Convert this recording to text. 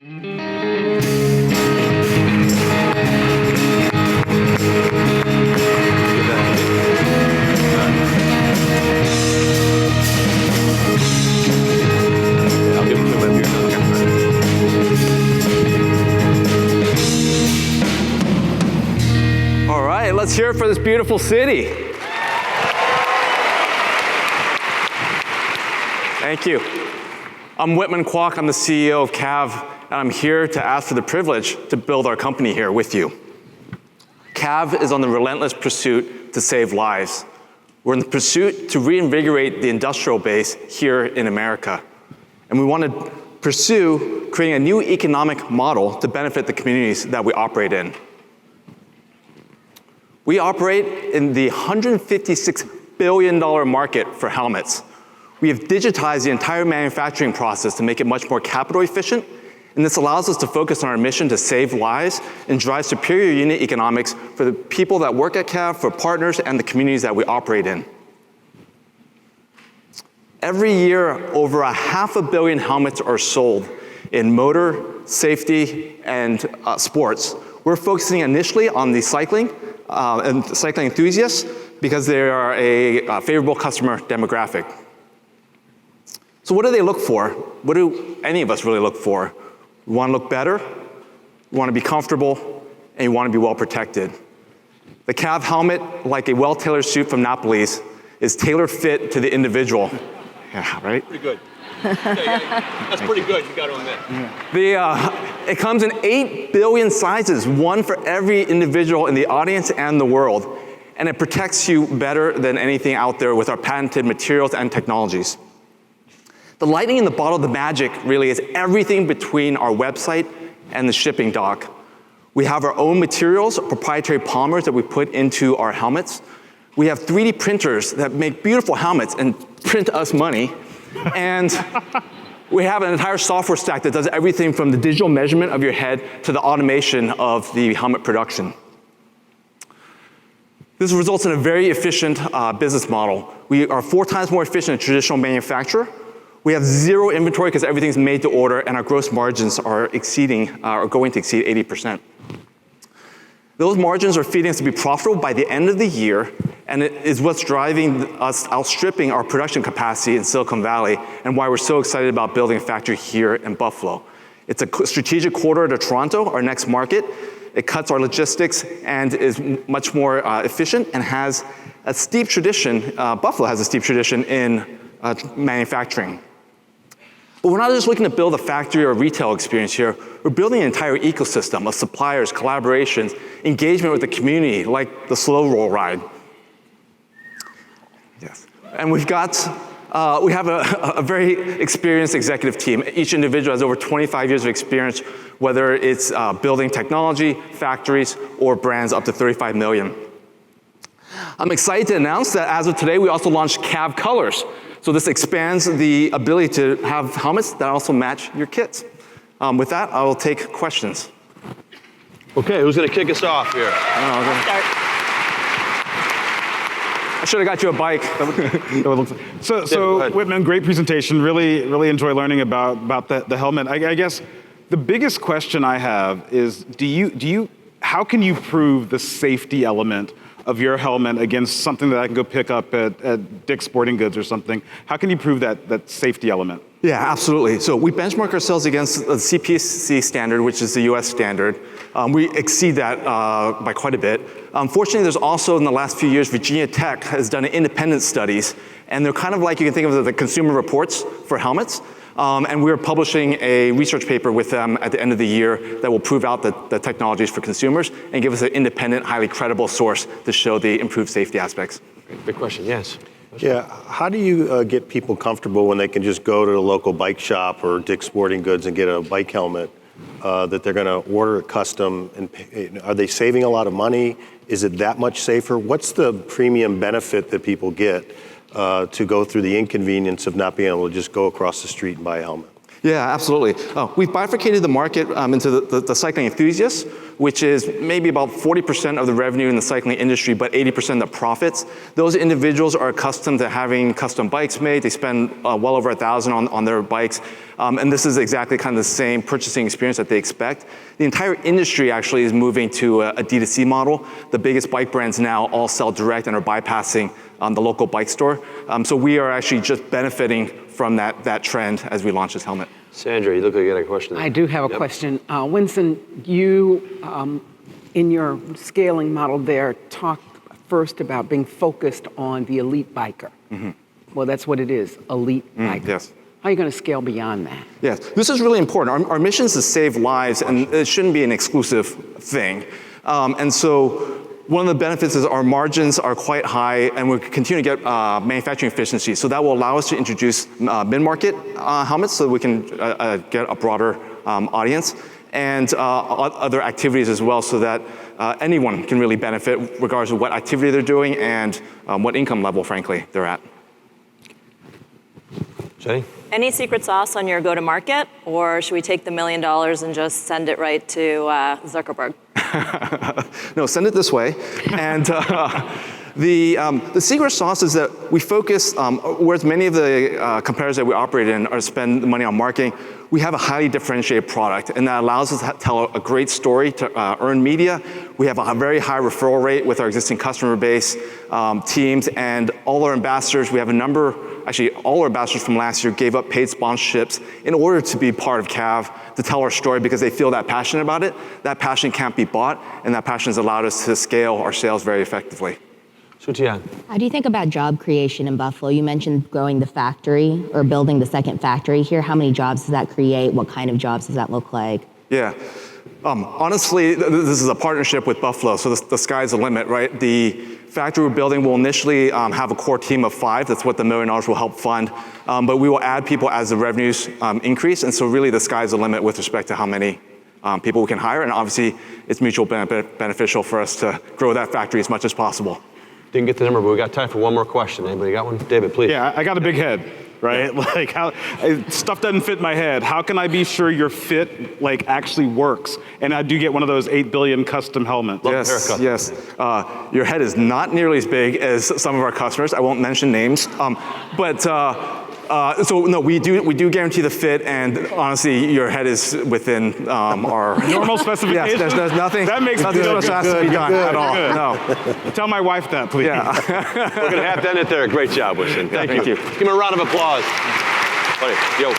I'll give it to him. All right, let's hear it for this beautiful city. Thank you. I'm Whitman Kwok. I'm the CEO of KAV, and I'm here to ask for the privilege to build our company here with you. KAV is on the relentless pursuit to save lives. We're in the pursuit to reinvigorate the industrial base here in America. And we want to pursue creating a new economic model to benefit the communities that we operate in. We operate in the $156 billion market for helmets. We have digitized the entire manufacturing process to make it much more capital efficient, and this allows us to focus on our mission to save lives and drive superior unit economics for the people that work at KAV, for partners, and the communities that we operate in. Every year, over 500 million helmets are sold in motor, safety, and sports. We're focusing initially on the cycling and cycling enthusiasts because they are a favorable customer demographic. So what do they look for? What do any of us really look for? We want to look better, we want to be comfortable, and you want to be well protected. The KAV helmet, like a well-tailored suit from Napoli's, is tailor fit to the individual. Yeah, right? Pretty good. That's pretty good, you got to admit. It comes in 8 billion sizes, one for every individual in the audience and the world. And it protects you better than anything out there with our patented materials and technologies. The lightning in the bottle, the magic, really is everything between our website and the shipping dock. We have our own materials, proprietary polymers that we put into our helmets. We have 3D printers that make beautiful helmets and print us money. And we have an entire software stack that does everything from the digital measurement of your head to the automation of the helmet production. This results in a very efficient business model. We are 4 times more efficient than a traditional manufacturer. We have 0 inventory because everything's made to order, and our gross margins are going to exceed 80%. Those margins are feeding us to be profitable by the end of the year, and it is what's driving us outstripping our production capacity in Silicon Valley, and why we're so excited about building a factory here in Buffalo. It's a strategic corridor to Toronto, our next market. It cuts our logistics and is much more efficient and has a steep tradition, Buffalo has a steep tradition in manufacturing. But we're not just looking to build a factory or a retail experience here. We're building an entire ecosystem of suppliers, collaborations, engagement with the community, like the slow roll ride. Yes. And we have a very experienced executive team. Each individual has over 25 years of experience, whether it's building technology, factories, or brands up to 35 million. I'm excited to announce that as of today, we also launched KAV Colors. So this expands the ability to have helmets that also match your kits. With that, I will take questions. Okay, who's going to kick us off here? I should have got you a bike. So Whitman, great presentation. Really enjoy learning about the helmet. I guess the biggest question I have is, how can you prove the safety element of your helmet against something that I can go pick up at Dick's Sporting Goods or something? How can you prove that safety element? Yeah, absolutely. So we benchmark ourselves against the CPC standard, which is the US standard. We exceed that by quite a bit. Unfortunately, there's also, in the last few years, Virginia Tech has done independent studies, and they're kind of like, you can think of the consumer reports for helmets. And we're publishing a research paper with them at the end of the year that will prove out the technologies for consumers and give us an independent, highly credible source to show the improved safety aspects. Big question, yes. Yeah, how do you get people comfortable when they can just go to the local bike shop or Dick's Sporting Goods and get a bike helmet that they're going to order it custom? And are they saving a lot of money? Is it that much safer? What's the premium benefit that people get to go through the inconvenience of not being able to just go across the street and buy a helmet? Yeah, absolutely. We've bifurcated the market into the cycling enthusiasts, which is maybe about 40% of the revenue in the cycling industry, but 80% of the profits. Those individuals are accustomed to having custom bikes made. They spend well over $1,000 on their bikes. And this is exactly kind of the same purchasing experience that they expect. The entire industry actually is moving to a D2C model. The biggest bike brands now all sell direct and are bypassing the local bike store. So we are actually just benefiting from that trend as we launch this helmet. Sandra, you look like you got a question. I do have a question. Winston, you, in your scaling model there, talked first about being focused on the elite biker. Well, that's what it is, elite biker. Yes. How are you going to scale beyond that? Yes, this is really important. Our mission is to save lives, and it shouldn't be an exclusive thing. And so one of the benefits is our margins are quite high, and we continue to get manufacturing efficiency. So that will allow us to introduce mid-market helmets so we can get a broader audience, and other activities as well, so that anyone can really benefit regardless of what activity they're doing and what income level, frankly, they're at. Jenny? Any secret sauce on your go-to-market, or should we take the $1 million and just send it right to Zuckerberg? No, send it this way. And the secret sauce is that we focus, whereas many of the competitors that we operate in are spend money on marketing, we have a highly differentiated product, and that allows us to tell a great story to earn media. We have a very high referral rate with our existing customer base, teams, and all our ambassadors. We have a number, actually all our ambassadors from last year gave up paid sponsorships in order to be part of KAV, to tell our story because they feel that passionate about it. That passion can't be bought, and that passion has allowed us to scale our sales very effectively. Sutian. How do you think about job creation in Buffalo? You mentioned growing the factory or building the second factory here. How many jobs does that create? What kind of jobs does that look like? Yeah. Honestly, this is a partnership with Buffalo, so the sky's the limit, right? The factory we're building will initially have a core team of 5. That's what the $1 million will help fund. But we will add people as the revenues increase, and so really the sky's the limit with respect to how many people we can hire, and obviously it's mutual beneficial for us to grow that factory as much as possible. Didn't get the number, but we got time for one more question. Anybody got one? David, please. Yeah, I got a big head, right? Like stuff doesn't fit in my head. How can I be sure your fit actually works? And I do get one of those 8 billion custom helmets. Yes, yes. Your head is not nearly as big as some of our customers. I won't mention names, so no, we do guarantee the fit, and honestly, your head is within our normal specifications. Yes, there's nothing. That makes nothing else has to be done at all. Good. No. Tell my wife that, please. Yeah. We're going to have to end it there. Great job, Winston. Thank you. Thank you. Give him a round of applause. Buddy, yo.